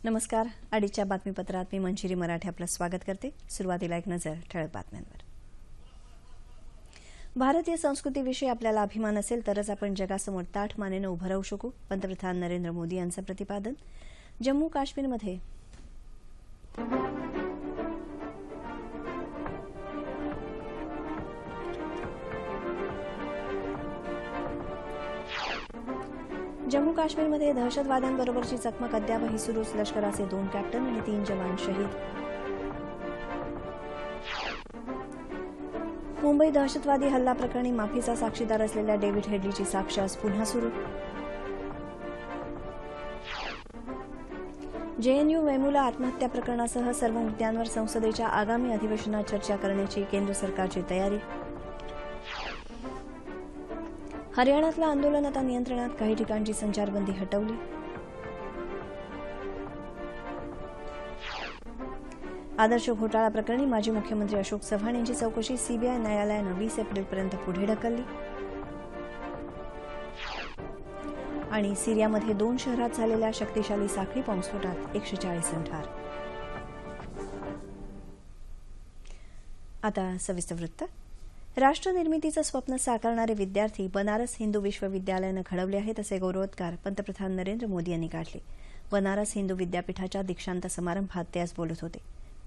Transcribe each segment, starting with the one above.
नमस्कार. अडीच्या बातमीपत्रात मी मंजिरी मराठे आपलं स्वागत करते. सुरुवातीला एक नजर ठळक बातम्यांवर. भारतीय संस्कृतीविषयी आपल्याला अभिमान असेल तरच आपण जगासमोर ताठ मानेनं उभं राहू शकू, पंतप्रधान नरेंद्र मोदी यांचं प्रतिपादन. जम्मू काश्मीरमध्ये जम्मू काश्मीरमध्ये दहशतवाद्यांबरोबरची चकमक अद्यापही सुरूच. लष्कराचे 2 कॅप्टन आणि 3 जवान शहीद. मुंबई दहशतवादी हल्ला प्रकरणी माफीचा साक्षीदार असलेल्या डेव्हिड हेडलीची साक्ष आज पुन्हा सुरू. जेएनयू वेमुला आत्महत्या प्रकरणासह सर्व मुद्द्यांवर संसदेच्या आगामी अधिवेशनात चर्चा करण्याची केंद्र सरकारची तयारी. हरियाणातलं आंदोलन आता नियंत्रणात, काही ठिकाणची संचारबंदी हटवली. आदर्श घोटाळा प्रकरणी माजी मुख्यमंत्री अशोक चव्हाण यांची चौकशी सीबीआय न्यायालयानं 20 एप्रिलपर्यंत पुढे ढकलली. आणि सिरियामध्ये 2 शहरात झालेल्या शक्तिशाली साखळी बॉम्बस्फोटात 140 जण ठार. आता सविस्तर वृत्त. राष्ट्रनिर्मितीचं स्वप्न साकारणारे विद्यार्थी बनारस हिंदू विश्वविद्यालयानं घडवले आहेत असे गौरवोद्गार पंतप्रधान नरेंद्र मोदी यांनी काढले. बनारस हिंदू विद्यापीठाच्या दीक्षांत समारंभात ते आज बोलत होते.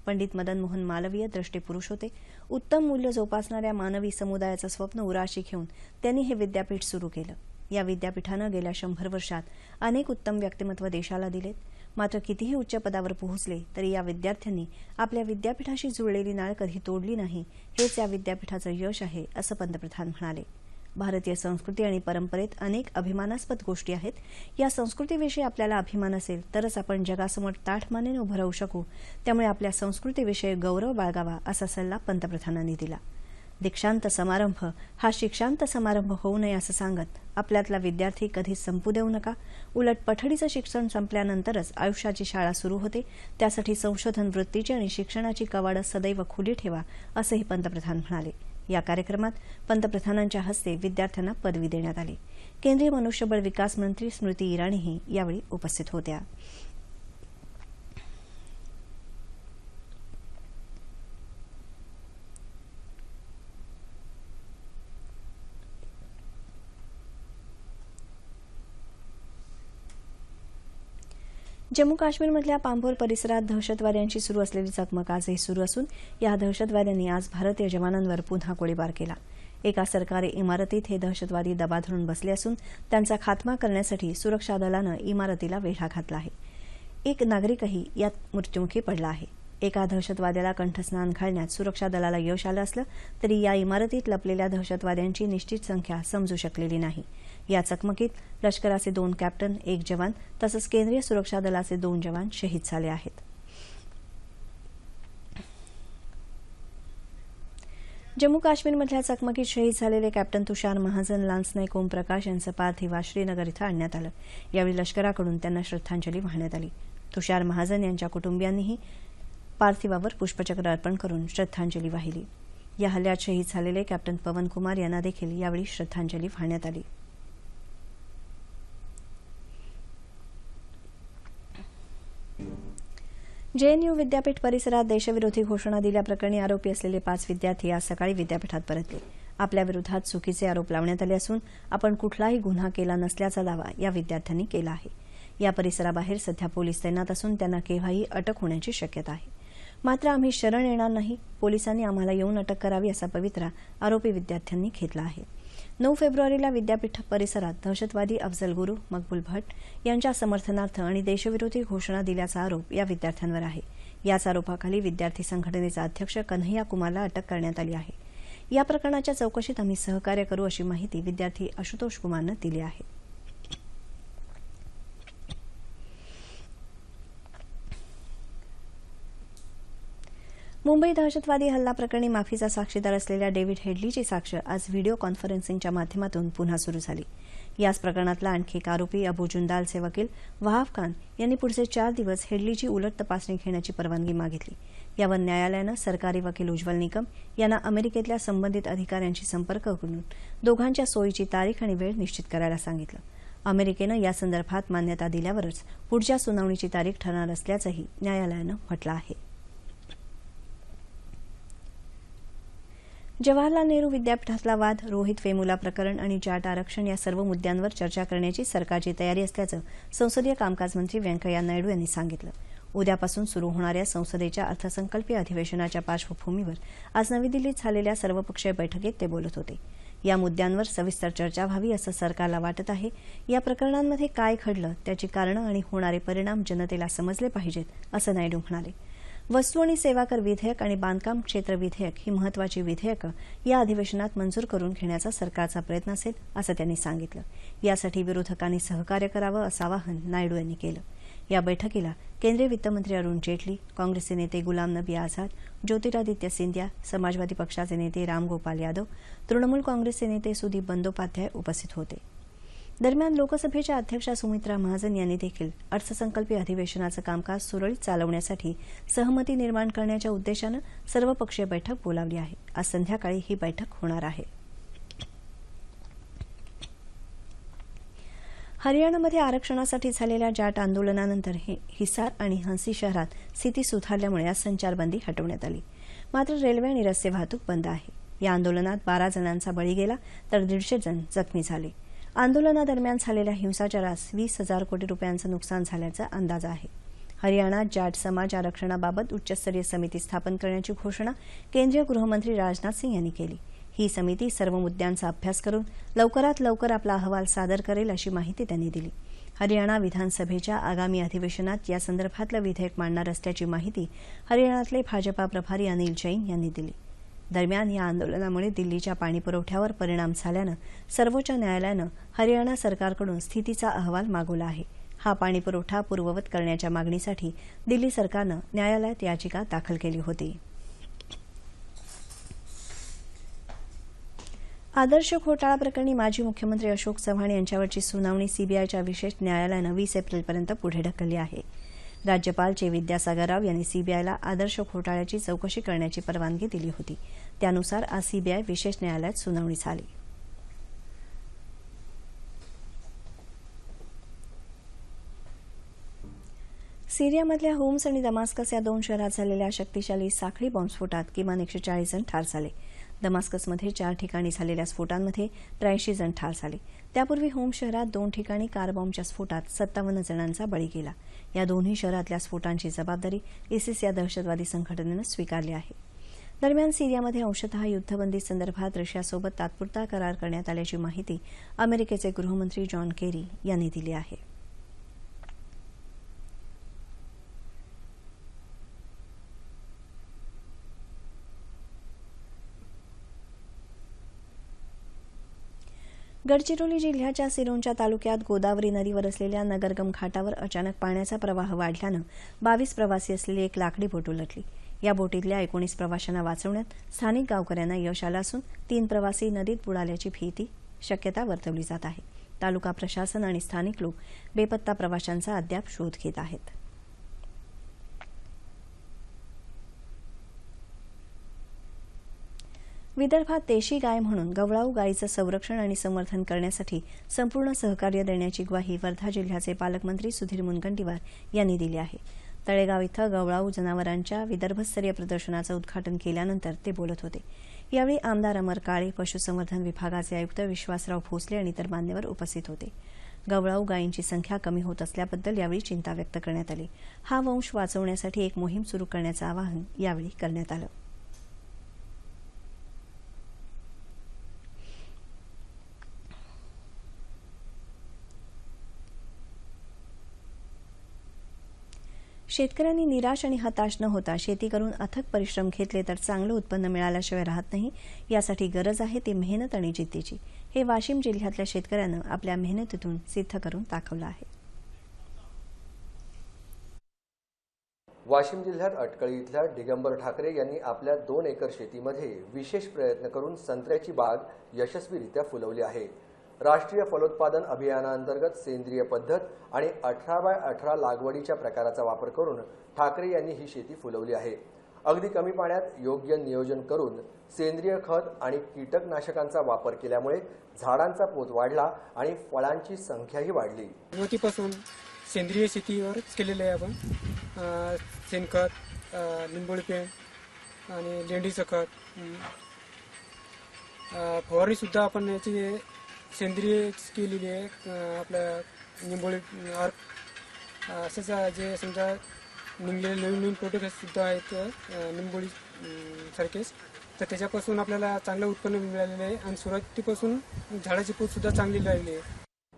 पंडित मदन मोहन मालवीय दृष्टीपुरुष होते. उत्तम मूल्य जोपासणाऱ्या मानवी समुदायाचं स्वप्न उराशी घेऊन त्यांनी हे विद्यापीठ सुरू केलं. या विद्यापीठानं गेल्या 100 वर्षात अनेक उत्तम व्यक्तिमत्व देशाला दिलेत. मात्र कितीही उच्च पदावर पोहोचले तरी या विद्यार्थ्यांनी आपल्या विद्यापीठाशी जुळलेली नाळ कधी तोडली नाही, हेच या विद्यापीठाचं यश आहे असं पंतप्रधान म्हणाले. भारतीय संस्कृती आणि परंपरेत अनेक अभिमानास्पद गोष्टी आहेत. या संस्कृतीविषयी आपल्याला अभिमान असेल तरच आपण जगासमोर ताठ मानेने उभं राहू शकू. त्यामुळे आपल्या संस्कृतीविषयी गौरव बाळगावा असा सल्ला पंतप्रधानांनी दिला. दीक्षांत समारंभ हा शिक्षांत समारंभ होऊ नये असं सांगत आपल्यातला विद्यार्थी कधीच संपू देऊ नका. उलट पठडीचं शिक्षण संपल्यानंतरच आयुष्याची शाळा सुरू होते. त्यासाठी संशोधन वृत्तीची आणि शिक्षणाची कवाडं सदैव खुली ठेवा असंही पंतप्रधान म्हणाले. या कार्यक्रमात पंतप्रधानांच्या हस्ते विद्यार्थ्यांना पदवी देण्यात आली. केंद्रीय मनुष्यबळ विकास मंत्री स्मृती इराणीही यावेळी उपस्थित होत्या. जम्मू काश्मीरमधल्या पांभोर परिसरात दहशतवाद्यांची सुरू असलेली चकमक आजही सुरू असून या दहशतवाद्यांनी आज भारतीय जवानांवर पुन्हा गोळीबार केला. एका सरकारी इमारतीत हे दहशतवादी दबा धरून बसले असून त्यांचा खात्मा करण्यासाठी सुरक्षा दलानं इमारतीला वेढा घातला आहे. एक नागरिकही यात मृत्युमुखी पडला आहे. एका दहशतवाद्याला कंठस्नान घालण्यात सुरक्षा दलाला यश आलं असलं तरी या इमारतीत लपलेल्या दहशतवाद्यांची निश्चित संख्या समजू शकलेली नाही. या चकमकीत लष्कराचे 2 कॅप्टन, 1 जवान तसंच केंद्रीय सुरक्षा दलाचे 2 जवान शहीद झाले आहेत. जम्मू काश्मीरमधल्या चकमकीत शहीद झालेले कॅप्टन तुषार महाजन, लान्स नाईक ओमप्रकाश यांचं पार्थिव श्रीनगर इथं आणण्यात आलं. यावेळी लष्कराकडून त्यांना श्रद्धांजली वाहण्यात आली. तुषार महाजन यांच्या कुटुंबियांनीही पार्थिवावर पुष्पचक्र अर्पण करून श्रद्धांजली वाहिली. या हल्ल्यात शहीद झालेले कॅप्टन पवन कुमार यांना देखील यावेळी श्रद्धांजली वाहण्यात आली. जेएनयू विद्यापीठ परिसरात देशविरोधी घोषणा दिल्याप्रकरणी आरोपी असलेले 5 विद्यार्थी आज सकाळी विद्यापीठात परतले. आपल्या विरोधात चुकीचे आरोप लावण्यात आले असून आपण कुठलाही गुन्हा केला नसल्याचा दावा या विद्यार्थ्यांनी केला आहे. या परिसराबाहेर सध्या पोलीस तैनात असून त्यांना केव्हाही अटक होण्याची शक्यता आहे. मात्र आम्ही शरण येणार नाही, पोलिसांनी आम्हाला येऊन अटक करावी असा पवित्रा आरोपी विद्यार्थ्यांनी घेतला आहे. 9 फेब्रुवारीला विद्यापीठ परिसरात दहशतवादी अफजल गुरू, मकबूल भट्ट यांच्या समर्थनार्थ आणि देशविरोधी घोषणा दिल्याचा आरोप या विद्यार्थ्यांवर आहे. याच आरोपाखाली विद्यार्थी संघटनेचा अध्यक्ष कन्हैया कुमारला अटक करण्यात आली आहे. या प्रकरणाच्या चौकशीत आम्ही सहकार्य करू अशी माहिती विद्यार्थी आशुतोष कुमारनं दिली आहे. मुंबई दहशतवादी हल्ला प्रकरणी माफीचा साक्षीदार असलेल्या डेव्हिड हेडलीची साक्ष आज व्हिडिओ कॉन्फरन्सिंगच्या माध्यमातून पुन्हा सुरू झाली. याच प्रकरणातला आणखी एक आरोपी अबू जुंदालचे वकील वहाब खान यांनी पुढचे 4 दिवस हेडलीची उलट तपासणी घेण्याची परवानगी मागितली. यावर न्यायालयानं सरकारी वकील उज्ज्वल निकम यांना अमेरिकेतल्या संबंधित अधिकाऱ्यांशी संपर्क करून दोघांच्या सोयीची तारीख आणि वेळ निश्चित करायला सांगितलं. अमेरिकेनं या संदर्भात मान्यता दिल्यावरच पुढच्या सुनावणीची तारीख ठरणार असल्याचंही न्यायालयानं म्हटलं आहे. जवाहरलाल नेहरू विद्यापीठातला वाद, रोहित वेमुला प्रकरण आणि जाट आरक्षण या सर्व मुद्द्यांवर चर्चा करण्याची सरकारची तयारी असल्याचं संसदीय कामकाज मंत्री व्यंकय्या नायडू यांनी सांगितलं. उद्यापासून सुरू होणाऱ्या संसदेच्या अर्थसंकल्पीय अधिवेशनाच्या पार्श्वभूमीवर आज नवी दिल्लीत झालेल्या सर्वपक्षीय बैठकीत ते बोलत होते. या मुद्द्यांवर सविस्तर चर्चा व्हावी असं सरकारला वाटत आहे. या प्रकरणांमध्ये काय घडलं, त्याची कारणं आणि होणारे परिणाम जनतेला समजले पाहिजेत, असं नायडू म्हणाले. वस्तू आणि सेवा कर विधेयक आणि बांधकाम क्षेत्र विधेयक ही महत्वाची विधेयकं या अधिवेशनात मंजूर करून घेण्याचा सरकारचा प्रयत्न असेल, असं त्यांनी सांगितलं. यासाठी विरोधकांनी सहकार्य करावं असं आवाहन नायडू यांनी केलं. या बैठकीला केंद्रीय वित्तमंत्री अरुण जेटली, काँग्रेसचे नेते गुलाम नबी आझाद, ज्योतिरादित्य सिंधिया, समाजवादी पक्षाचे नेते रामगोपाल यादव, तृणमूल काँग्रेसचे नेते सुदीप बंदोपाध्याय उपस्थित होते. दरम्यान लोकसभेच्या अध्यक्षा सुमित्रा महाजन यांनी देखील अर्थसंकल्पीय अधिवेशनाचं कामकाज सुरळीत चालवण्यासाठी सहमती निर्माण करण्याच्या उद्देशानं सर्वपक्षीय बैठक बोलावली आहे. आज संध्याकाळी ही बैठक होणार आहे. हरियाणामध्ये आरक्षणासाठी झालेल्या जाट आंदोलनानंतर हिसार आणि हंसी शहरात स्थिती सुधारल्यामुळे आज संचारबंदी हटवण्यात आली. मात्र रेल्वे आणि रस्ते वाहतूक बंद आहे. या आंदोलनात 12 जणांचा बळी गेला तर 150 जण जखमी झाले. आंदोलनादरम्यान झालेल्या हिंसाचारास 20,000 कोटी रुपयांचं नुकसान झाल्याचा अंदाज आहे. हरियाणात जाट समाज आरक्षणाबाबत उच्चस्तरीय समिती स्थापन करण्याची घोषणा केंद्रीय गृहमंत्री राजनाथ सिंह यांनी केली. ही समिती सर्व मुद्द्यांचा अभ्यास करून लवकरात लवकर आपला अहवाल सादर करेल, अशी माहिती त्यांनी दिली. हरियाणा विधानसभेच्या आगामी अधिवेशनात या संदर्भातलं विधेयक मांडणार असल्याची माहिती हरियाणातले भाजपा प्रभारी अनिल जैन यांनी दिली. दरम्यान या आंदोलनामुळे दिल्लीच्या पाणीपुरवठ्यावर परिणाम झाल्यानं सर्वोच्च न्यायालयानं हरियाणा सरकारकडून स्थितीचा अहवाल मागवला आहे. हा पाणीपुरवठा पूर्ववत करण्याच्या मागणीसाठी दिल्ली सरकारनं न्यायालयात याचिका दाखल केली होती. आदर्श घोटाळा प्रकरणी माजी मुख्यमंत्री अशोक चव्हाण यांच्यावरची सुनावणी सीबीआयच्या विशेष न्यायालयानं 20 एप्रिलपर्यंत पुढे ढकलली आहे. राज्यपाल चे विद्यासागर राव यांनी सीबीआयला आदर्श घोटाळ्याची चौकशी करण्याची परवानगी दिली होती. त्यानुसार आज सीबीआय विशेष न्यायालयात सुनावणी झाली. सिरियामधल्या होम्स आणि दमास्कस या 2 शहरात झालेल्या शक्तिशाली साखळी बॉम्बस्फोटात किमान 140 जण ठार झाले. दमास्कसमध्ये 4 ठिकाणी झालेल्या स्फोटांमध्ये 83 जण ठार झाले. त्यापूर्वी होम्स शहरात 2 ठिकाणी कार बॉम्बच्या स्फोटात 57 जणांचा बळी गेला. या दोन्ही शहरातल्या स्फोटांची जबाबदारी इसिस या दहशतवादी संघटनेनं स्वीकारली आहे. दरम्यान सिरियामध्ये अंशतः युद्धबंदी संदर्भात रशियासोबत तात्पुरता करार करण्यात आल्याची माहिती अमेरिकेचे गृहमंत्री जॉन केरी यांनी दिली आहे. गडचिरोली जिल्ह्याच्या सिरोंचा तालुक्यात गोदावरी नदीवर असलेल्या नगरगम घाटावर अचानक पाण्याचा प्रवाह वाढल्यानं 22 प्रवासी असलेली एक लाकडी बोट उलटली. या बोटीतल्या 19 प्रवाशांना वाचवण्यात स्थानिक गावकऱ्यांना यश आलं असून 3 प्रवासी नदीत बुडाल्याची शक्यता वर्तवली जात आहे. तालुका प्रशासन आणि स्थानिक लोक बेपत्ता प्रवाशांचा अद्याप शोध घेत आहेत. विदर्भात देशी गाय म्हणून गवळाऊ गायीचं संरक्षण आणि संवर्धन करण्यासाठी संपूर्ण सहकार्य देण्याची ग्वाही वर्धा जिल्ह्याचे पालकमंत्री सुधीर मुनगंटीवार यांनी दिली आहे. तळेगाव इथं गवळाऊ जनावरांच्या विदर्भस्तरीय प्रदर्शनाचं उद्घाटन केल्यानंतर ते बोलत होते. यावेळी आमदार अमर काळे, पशुसंवर्धन विभागाचे आयुक्त विश्वासराव भोसले आणि इतर मान्यवर उपस्थित होते. गवळाऊ गायींची संख्या कमी होत असल्याबद्दल यावेळी चिंता व्यक्त करण्यात आली. हा वंश वाचवण्यासाठी एक मोहीम सुरू करण्याचं आवाहन यावेळी करण्यात आलं. शेतकऱ्यांनी निराश आणि हताश न होता शेती करून अथक परिश्रम घेतले तर चांगलं उत्पन्न मिळाल्याशिवाय राहत नाही. यासाठी गरज आहे ती मेहनत आणि जिद्दीची. हे वाशिम जिल्ह्यातल्या शेतकऱ्यांनं आपल्या मेहनतीतून सिद्ध करून दाखवलं आहे. वाशिम जिल्ह्यात अटकळी इथल्या दिगंबर ठाकरे यांनी आपल्या 2 एकर शेतीमध्ये विशेष प्रयत्न करून संत्र्याची बाग यशस्वीरित्या फुलवली आहे. राष्ट्रीय फलोत्पादन अभियानांतर्गत सेंद्रिय पद्धत आणि 18x18 लागवडीच्या प्रकाराचा वापर करून ठाकरे यांनी ही शेती फुलवली आहे. अगदी कमी पाण्यात योग्य नियोजन करून सेंद्रिय खत आणि कीटकनाशकांचा वापर केल्यामुळे झाडांचा पोत वाढला आणि फळांची संख्याही वाढली. सुरुवातीपासून सेंद्रिय शेतीवरच केलेलं आहे आपण. शेणखत, लिंबोळी पेंड आणि लेंडीचं खत, फवारणीसुद्धा आपण याची सेंद्रिय केलेली आहे. आपल्या लिंबोळी अर्क असेच जे समजा निघलेले नवीन नवीन प्रोडक्टसुद्धा आहेत लिंबोळी सारखेच, तर त्याच्यापासून आपल्याला चांगलं उत्पन्न मिळालेलं आहे आणि सुरुवातीपासून झाडाची पोतसुद्धा चांगली लागली आहे.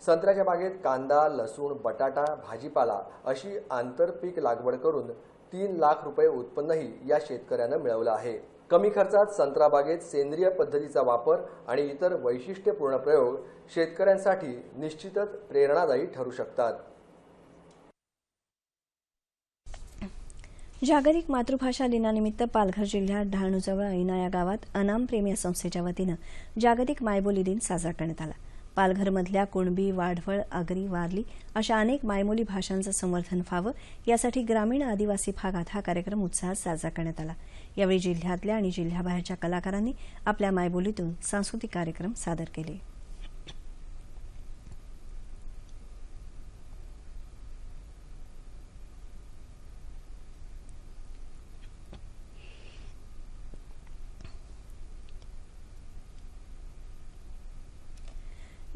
संत्र्याच्या बागेत कांदा, लसूण, बटाटा, भाजीपाला अशी आंतरपीक लागवड करून 3 लाख रुपये उत्पन्नही या शेतकऱ्यानं मिळवलं आहे. कमी खर्चात संत्रा बागेत सेंद्रिय पद्धतीचा वापर आणि इतर वैशिष्ट्यपूर्ण प्रयोग शेतकऱ्यांसाठी निश्चितच प्रेरणादायी ठरू शकतात. जागतिक मातृभाषा दिनानिमित्त पालघर जिल्ह्यात डहाणूजवळ ऐना या गावात अनाम प्रेम या संस्थेच्या वतीनं जागतिक मायबोली दिन साजरा करण्यात आला. पालघरमधल्या कुणबी, वाढवळ, आगरी, वारली अशा अनेक मायबोली भाषांचं संवर्धन व्हावं यासाठी ग्रामीण आदिवासी भागात हा कार्यक्रम उत्साहात साजरा करण्यात आला. यावेळी जिल्ह्यातल्या आणि जिल्ह्याबाहेरच्या कलाकारांनी आपल्या मायबोलीतून सांस्कृतिक कार्यक्रम सादर केले.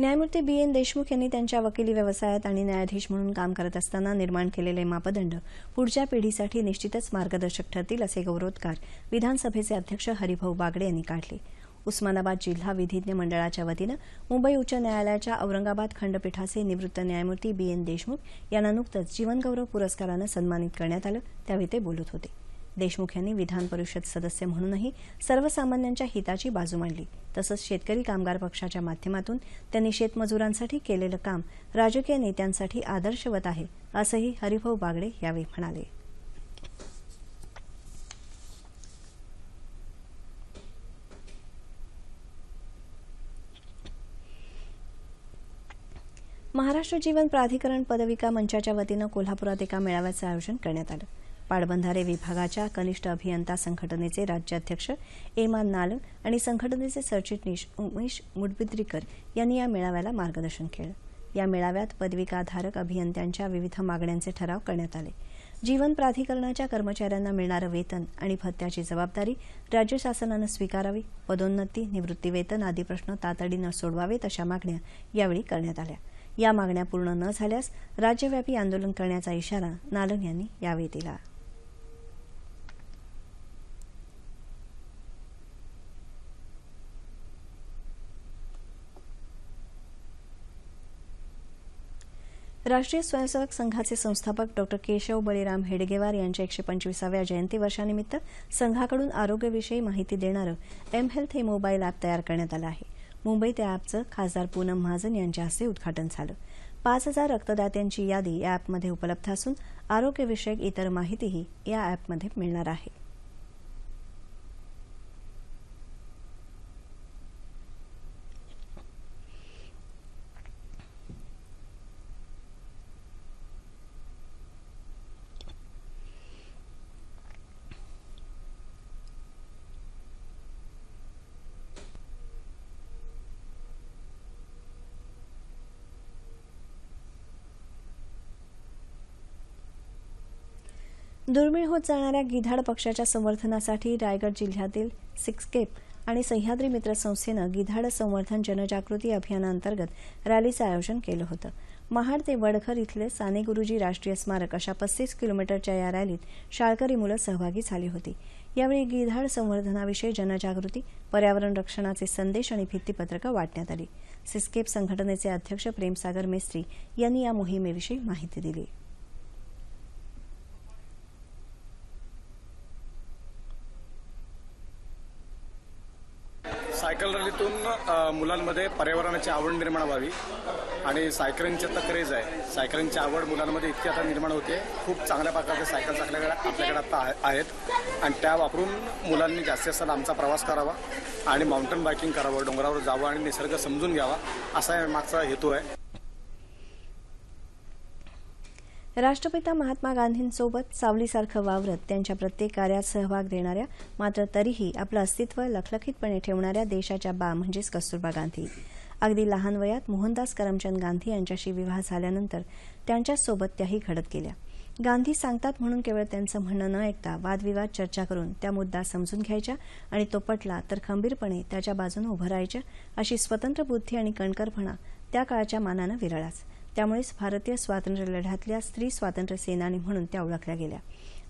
न्यायमूर्ती BN देशमुख यांनी त्यांच्या वकिली व्यवसायात आणि न्यायाधीश म्हणून काम करत असताना निर्माण केलेले मापदंड पुढच्या पिढीसाठी निश्चितच मार्गदर्शक ठरतील असे गौरवोद्गार विधानसभेचे अध्यक्ष हरिभाऊ बागडे यांनी काढले. उस्मानाबाद जिल्हा विधिज्ञ मंडळाच्या वतीनं मुंबई उच्च न्यायालयाच्या औरंगाबाद खंडपीठाचे निवृत्त न्यायमूर्ती BN देशमुख यांना नुकतंच जीवनगौरव पुरस्कारानं सन्मानित करण्यात आलं. त्यावेळी ते बोलत होते. देशमुख यांनी विधान परिषद सदस्य म्हणूनही सर्वसामान्यांच्या हिताची बाजू मांडली. तसंच शेतकरी कामगार पक्षाच्या माध्यमातून त्यांनी शेतमजुरांसाठी केलेलं काम राजकीय नेत्यांसाठी आदर्शवत आहे असंही हरिभाऊ बागडे यावेळी म्हणाले. महाराष्ट्र जीवन प्राधिकरण पदविका मंचाच्या वतीनं कोल्हापुरात एका मेळाव्याचं आयोजन करण्यात आलं. पाटबंधारे विभागाच्या कनिष्ठ अभियंता संघटनेचे राज्याध्यक्ष एमान नालंग आणि संघटनेचे सरचिटणीस उमेश मुडबिद्रीकर यांनी या मेळाव्याला मार्गदर्शन केलं. या मेळाव्यात पदविकाधारक अभियंत्यांच्या विविध मागण्यांचे ठराव करण्यात आले. जीवन प्राधिकरणाच्या कर्मचाऱ्यांना मिळणारं वेतन आणि भत्त्याची जबाबदारी राज्य शासनानं स्वीकारावी, पदोन्नती, निवृत्तीवेतन आदी प्रश्न तातडीनं सोडवावेत अशा मागण्या यावेळी करण्यात आल्या. या मागण्या पूर्ण न झाल्यास राज्यव्यापी आंदोलन करण्याचा इशारा नालंग यांनी यावेळी दिला. राष्ट्रीय स्वयंसेवक संघाचे संस्थापक डॉ. केशव बळीराम हेडगेवार यांच्या 125व्या जयंती वर्षानिमित्त संघाकडून आरोग्यविषयी माहिती देणारं M-Health हे मोबाईल अॅप तयार करण्यात आलं आहे. मुंबईत या अॅपचं खासदार पूनम महाजन यांच्या हस्ते उद्घाटन झालं. 5,000 रक्तदात्यांची यादी या अॅपमध्ये उपलब्ध असून आरोग्यविषयक इतर माहितीही या अॅपमध्ये मिळणार आहे. दुर्मिळ होत जाणाऱ्या गिधाड पक्षाच्या संवर्धनासाठी रायगड जिल्ह्यातील सिक्सकेप आणि सह्याद्री मित्र संस्थेनं गिधाड संवर्धन जनजागृती अभियानाअंतर्गत रॅलीचं आयोजन केलं होतं. महाड ते वडघर इथले साने गुरुजी राष्ट्रीय स्मारक अशा 35 किलोमीटरच्या या रॅलीत शाळकरी मुलं सहभागी झाली होती. यावेळी गिधाड संवर्धनाविषयी जनजागृती, पर्यावरण रक्षणाचे संदेश आणि भित्तीपत्रकं वाटण्यात आली. सिस्केप संघटनेचे अध्यक्ष प्रेमसागर मेस्त्री यांनी या मोहिमेविषयी माहिती दिली. सायकल रॅलीतून मुलांमध्ये पर्यावरणाची आवड निर्माण व्हावी आणि सायकलिंगची आता क्रेज आहे. सायकलिंगची आवड मुलांमध्ये इतकी आता निर्माण होते. खूप चांगल्या प्रकारचे सायकल्स आपल्याकडे आता आहेत आणि त्या वापरून मुलांनी जास्तीत जास्त लांबचा प्रवास करावा आणि माउंटेन बायकिंग करावं, डोंगरावर जावं आणि निसर्ग समजून घ्यावा असा मागचा हेतू आहे. राष्ट्रपिता महात्मा गांधींसोबत सावलीसारखं वावरत त्यांच्या प्रत्येक कार्यात सहभाग देणाऱ्या मात्र तरीही आपलं अस्तित्व लखलखीतपणे ठेवणाऱ्या देशाच्या बा म्हणजेच कस्तुरबा गांधी. अगदी लहान वयात मोहनदास करमचंद गांधी यांच्याशी विवाह झाल्यानंतर त्यांच्यासोबत त्याही घडत गेल्या. गांधी सांगतात म्हणून केवळ त्यांचं म्हणणं न ऐकता वादविवाद चर्चा करून त्या मुद्दा समजून घ्यायच्या आणि तो पटला तर खंबीरपणे त्याच्या बाजूने उभं राहायच्या अशी स्वतंत्र बुद्धी आणि कणखरपणा त्या काळच्या मानानं विरळाच. त्यामुळेच भारतीय स्वातंत्र्य लढ्यातल्या स्त्री स्वातंत्र्य सेनानी म्हणून त्या ओळखल्या गेल्या.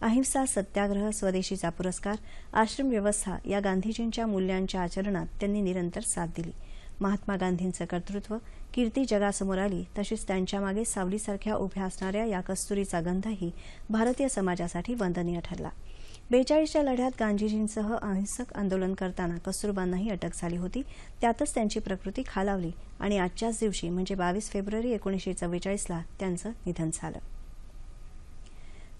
अहिंसा, सत्याग्रह, स्वदेशीचा पुरस्कार, आश्रम व्यवस्था या गांधीजींच्या मूल्यांच्या आचरणात त्यांनी निरंतर साथ दिली. महात्मा गांधींचं कर्तृत्व, कीर्ती जगासमोर आली तशीच त्यांच्या मागे सावलीसारख्या उभ्या असणाऱ्या या कस्तुरीचा गंधही भारतीय समाजासाठी वंदनीय ठरला. 42च्या लढ्यात गांधीजींसह अहिंसक आंदोलन करताना कस्तुरबांनाही अटक झाली होती. त्यातच त्यांची प्रकृती खालावली आणि आजच्याच दिवशी म्हणजे 22 फेब्रुवारी 1944ला त्यांचं निधन झालं.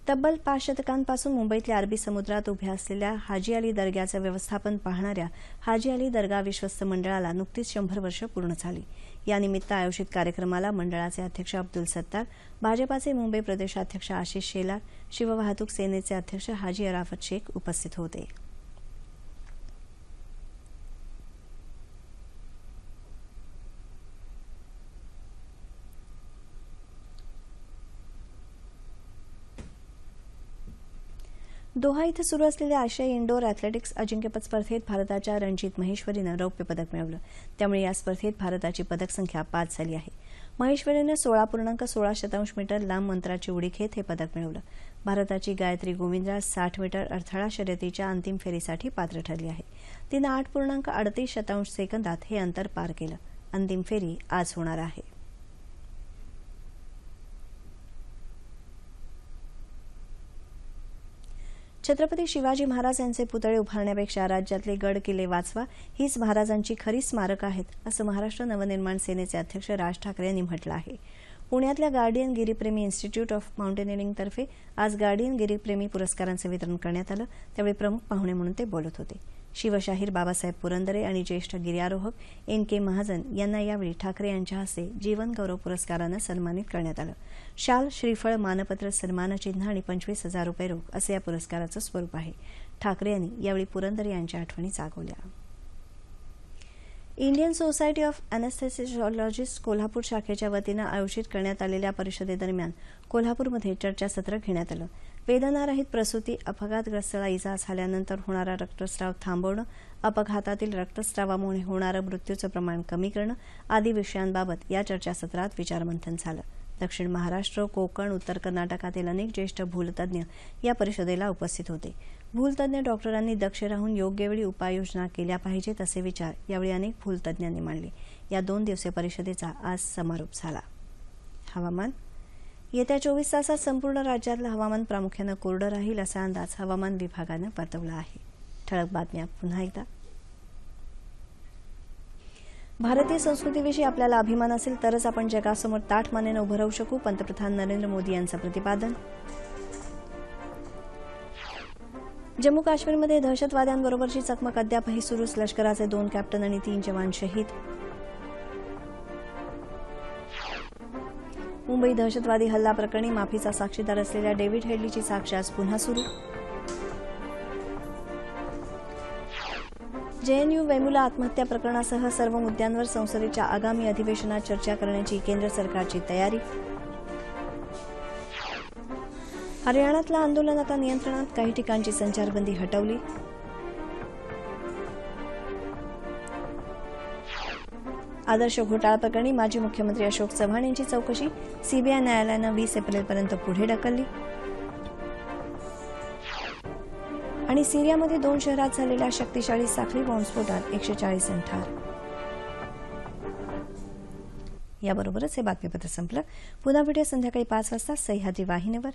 तब्बल 5 शतकांपासून मुंबईतल्या अरबी समुद्रात उभ्या असलेल्या हाजी अली दर्ग्याचं व्यवस्थापन पाहणाऱ्या हाजी अली दर्गा विश्वस्त मंडळाला नुकतीच 100 वर्ष पूर्ण झाली. यानिमित्त आयोजित कार्यक्रमाला मंडळाचे अध्यक्ष अब्दुल सत्तार, भाजपाचे मुंबई प्रदेशाध्यक्ष आशिष शेलार, शिववाहतूक सेनेचे अध्यक्ष हाजी अराफत शेख उपस्थित होते. दोहा इथं सुरू असलेल्या आशियाई इंडोर अॅथलेटिक्स अजिंक्यपद स्पर्धेत भारताच्या रणजित महेश्वरीनं रौप्य पदक मिळवलं. त्यामुळे या स्पर्धेत भारताची पदक संख्या 5 झाली आहे. महेश्वरीनं 16.16 मीटर लांब अंतराची उडी घेत हे पदक मिळवलं. भारताची गायत्री गोविंदराज 60 मीटर अडथळा शर्यतीच्या अंतिम फेरीसाठी पात्र ठरली आहे. तिनं 8.38 सेकंदात हे अंतर पार केलं. अंतिम फेरी आज होणार आहे. छत्रपती शिवाजी महाराज यांचे पुतळे उभारण्यापेक्षा राज्यातले गड किल्ले वाचवा हीच महाराजांची खरी स्मारकं आहेत, असं महाराष्ट्र नवनिर्माण सेनेचे अध्यक्ष राज ठाकरे यांनी म्हटलं आहे. पुण्यातल्या गार्डियन गिरीप्रेमी इन्स्टिट्यूट ऑफ माउंटेनिअरिंगतर्फे आज गार्डियन गिरीप्रेमी पुरस्कारांचं वितरण करण्यात आलं. त्यावेळी प्रमुख पाहुणे म्हणून ते बोलत होते. शिवशाहीर बाबासाहेब पुरंदरे आणि ज्येष्ठ गिर्यारोहक N.K. महाजन यांना यावेळी ठाकरे यांच्या हस्ते जीवन गौरव पुरस्कारानं सन्मानित करण्यात आलं. शाल, श्रीफळ, मानपत्र, सन्मानचिन्ह आणि 25,000 रुपये रोख असं या पुरस्काराचं स्वरूप आहे. ठाकरे यांनी यावेळी पुरंदरे यांच्या आठवणी जागवल्या. इंडियन सोसायटी ऑफ अॅनेस्थेसिओलॉजिस्ट कोल्हापूर शाखेच्या वतीनं आयोजित करण्यात आलेल्या परिषदेदरम्यान कोल्हापूरमध्ये चर्चासत्र घेण्यात आलं. वेदनारहित प्रसूती, अपघातग्रस्ताला इजा झाल्यानंतर होणारा रक्तस्राव थांबवणं, अपघातातील रक्तस्रावामुळे होणारं मृत्यूचं प्रमाण कमी करणं आदी विषयांबाबत या चर्चासत्रात विचारमंथन झालं. दक्षिण महाराष्ट्र, कोकण, उत्तर कर्नाटकातील अनेक ज्येष्ठ भूलतज्ञ या परिषदेला उपस्थित होते. भूलतज्ञ डॉक्टरांनी दक्ष राहून योग्य वेळी उपाययोजना केल्या पाहिजेत असे विचार यावेळी अनेक भूलतज्ञांनी मांडले. या 2 दिवसीय परिषदेचा आज समारोप झाला. हवामान. येत्या 24 तासात संपूर्ण राज्यातलं हवामान प्रामुख्यानं कोरडं राहील असा अंदाज हवामान विभागानं वर्तवला आहे. ठळक बातम्या पुन्हा एकदा. भारतीय संस्कृतीविषयी आपल्याला अभिमान असेल तरच आपण जगासमोर ताठ मानेनं उभं राहू शकू, पंतप्रधान नरेंद्र मोदी यांचं प्रतिपादन. जम्मू काश्मीरमध्ये दहशतवाद्यांबरोबरची चकमक अद्यापही सुरूच, लष्कराचे 2 कॅप्टन आणि 3 जवान शहीद. मुंबई दहशतवादी हल्ला प्रकरणी माफीचा साक्षीदार असलेल्या डेव्हिड हेडलीची साक्ष आज पुन्हा सुरू. JNU वेमुला आत्महत्या प्रकरणासह सर्व मुद्द्यांवर संसदेच्या आगामी अधिवेशनात चर्चा करण्याची केंद्र सरकारची तयारी. हरियाणातलं आंदोलन आता नियंत्रणात, काही ठिकाणची संचारबंदी हटवली. आदर्श घोटाळा प्रकरणी माजी मुख्यमंत्री अशोक चव्हाण यांची चौकशी सीबीआय न्यायालयानं 20 एप्रिलपर्यंत पुढे ढकलली. आणि सिरियामध्ये 2 शहरात झालेल्या शक्तिशाली साखळी बॉम्बस्फोटात 140 जण ठार. याबरोबरच हे बातमीपत्र संपलं. पुन्हा भेटूया संध्याकाळी 5 वाजता सह्याद्री वाहिनीवर.